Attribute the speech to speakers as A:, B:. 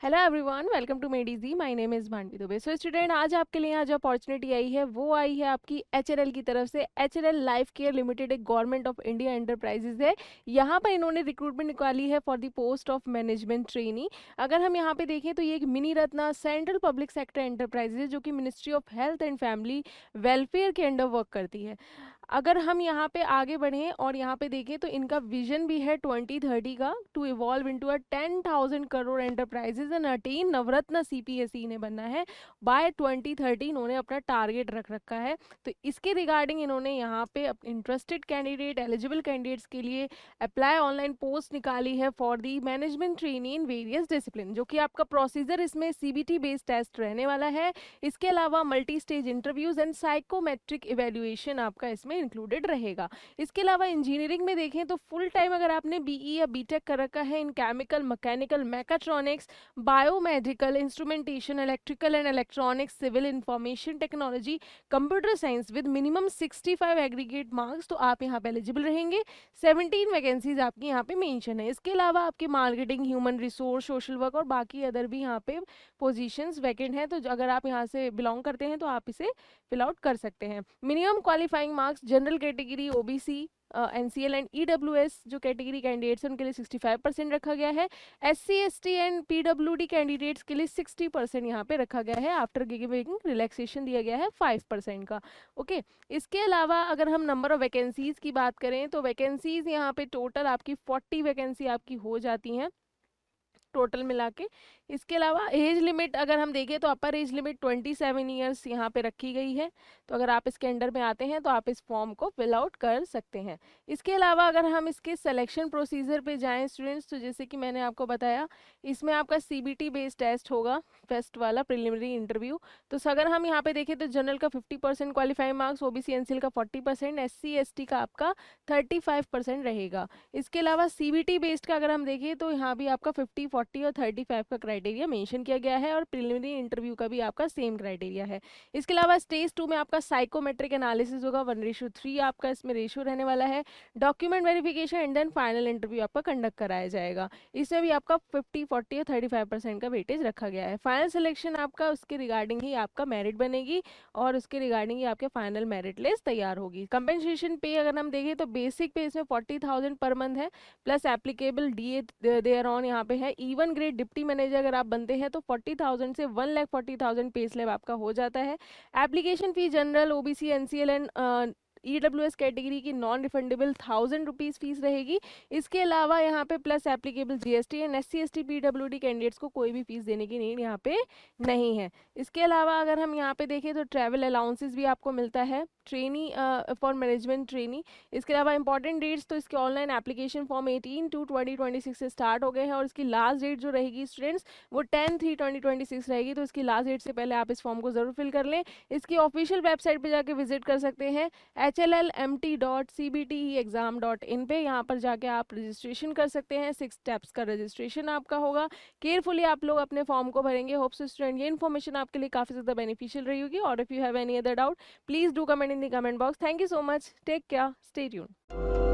A: Hello everyone, welcome to मेडीजी। My name is Manvi Dubey. So student, आज आपके लिए यहाँ जो अपॉर्चुनिटी आई है वो आई है आपकी एचएलएल की तरफ से। एचएलएल लाइफ केयर लिमिटेड एक गवर्नमेंट ऑफ इंडिया एंटरप्राइजेज है। यहाँ पर इन्होंने रिक्रूटमेंट निकाली है for the post of management trainee. अगर हम यहाँ पे देखें तो ये एक mini Ratna central public sector enterprises है जो कि ministry of health and family welfare के अंडर वर्क करती है। अगर हम यहाँ पे आगे बढ़ें और यहाँ पे देखें तो इनका विजन भी है 2030 का, to evolve into a 10,000 crore enterprises and attain Navratna CPSE ने बनना है बाय 2030। इन्होंने अपना टारगेट रख रखा है। तो इसके रिगार्डिंग इन्होंने यहाँ पे इंटरेस्टेड कैंडिडेट, एलिजिबल कैंडिडेट्स के लिए अप्लाई ऑनलाइन पोस्ट निकाली है for the management trainee in various discipline, जो कि आपका प्रोसीजर इसमें सीबीटी बेस्ड टेस्ट रहने वाला है। इसके अलावा multi stage interviews and psychometric evaluation आपका इसमें इंक्लूडेड रहेगा। इसके अलावा इंजीनियरिंग में देखें तो फुल टाइम अगर आपने बीई या बीटेक कर रखा है in chemical, mechanical, mechatronics, biomedical, instrumentation, electrical and electronics, civil information technology, computer science with minimum 65 aggregate marks, तो आप यहाँ पे एलिजिबल रहेंगे। 17 वैकेंसीज आपकी यहाँ पे मेंशन है। इसके अलावा आपके marketing, human resource, social work और बाकी अदर भी यहाँ पे पोजीशंस वैकेंट हैं। तो अगर आप यहाँ से बिलोंग करते हैं तो आप इसे फिल आउट कर सकते हैं। Minimum qualifying marks general category, OBC, NCL and EWS जो कैटेगरी कैंडिडेट्स हैं उनके लिए 65% रखा गया है। SC, ST and PWD candidates के लिए 60% यहाँ पे रखा गया है। आफ्टर गिविंग रिलैक्सेशन दिया गया है 5% का। ओके, इसके अलावा अगर हम नंबर ऑफ वैकेंसीज की बात करें तो वैकेंसीज यहाँ पे टोटल आपकी 40 वैकेंसी आपकी हो जाती हैं टोटल मिला के। इसके अलावा एज लिमिट अगर हम देखें तो अपर एज लिमिट 27 ईयर्स यहाँ पे रखी गई है। तो अगर आप इसके अंडर में आते हैं तो आप इस फॉर्म को फिल आउट कर सकते हैं। इसके अलावा अगर हम इसके सिलेक्शन प्रोसीजर पे जाएं स्टूडेंट्स, तो जैसे कि मैंने आपको बताया इसमें आपका सीबीटी बेस्ड टेस्ट होगा, फर्स्ट वाला प्रिलिमिनरी इंटरव्यू। तो अगर हम यहाँ पे देखें तो जनरल का 50% क्वालिफाइंग मार्क्स, ओबीसी एनसीएल का 40%, एससी एसटी का आपका 35% रहेगा। इसके अलावा सीबीटी बेस्ड का अगर हम देखें तो यहाँ भी आपका 50, 40 और 35 का क्राइटेरिया मेंशन किया गया है और प्रिलिमिनरी इंटरव्यू का भी आपका सेम क्राइटेरिया है। इसके अलावा स्टेज 2 में आपका साइकोमेट्रिक एनालिसिस होगा, 1:3 आपका इसमें रेशियो रहने वाला है। Document verification and then final interview आपका कंडक्ट कराया जाएगा। इसमें भी आपका 50, 40 और 35% का वेटेज रखा गया है। फाइनल सिलेक्शन आपका उसके रिगार्डिंग ही आपका मेरिट बनेगी और उसके रिगार्डिंग ही आपके फाइनल मेरिट लिस्ट तैयार होगी। कंपेंसेशन पे अगर हम देखें तो बेसिक पे इसमें 40,000 पर मंथ है, plus applicable DA thereon यहाँ पे है। इवन ग्रेड डिप्टी मैनेजर अगर आप बनते हैं तो 40,000 से 1,40,000 पे स्लैब आपका हो जाता है। Application fee general, OBC, NCL and EWS category की नॉन रिफंडेबल 1,000 रुपीज़ फीस रहेगी। इसके अलावा यहाँ पे plus applicable GST and SC ST PWD candidates को कोई भी फीस देने की नीड यहाँ पे नहीं है। इसके अलावा अगर हम यहाँ पे देखें तो ट्रैवल अलाउंसेस भी आपको मिलता है ट्रेनी फॉर मैनेजमेंट ट्रेनी। इसके अलावा इंपॉर्टेंट डेट्स तो इसके ऑनलाइन एप्लीकेशन फॉर्म 18/2/2026 से स्टार्ट हो गए हैं और इसकी लास्ट डेट जो रहेगी स्टूडेंट्स वो 10/3/2026 रहेगी। तो इसकी लास्ट डेट से पहले आप इस फॉर्म को जरूर फिल कर लें। इसकी ऑफिशियल वेबसाइट पे जाके विजिट कर सकते हैं hllmt.cbteexam.in पे। यहाँ पर जाके आप रजिस्ट्रेशन कर सकते हैं। 6 स्टेप्स का रजिस्ट्रेशन आपका होगा। केयरफुली आप लोग अपने फॉर्म को भरेंगे। होप सो स्टूडेंट ये इन्फॉर्मेशन आपके लिए काफ़ी ज़्यादा बेनिफिशियल रही होगी और if you have any other doubt please do comment in the comment box. Thank you so much, take care, stay tuned.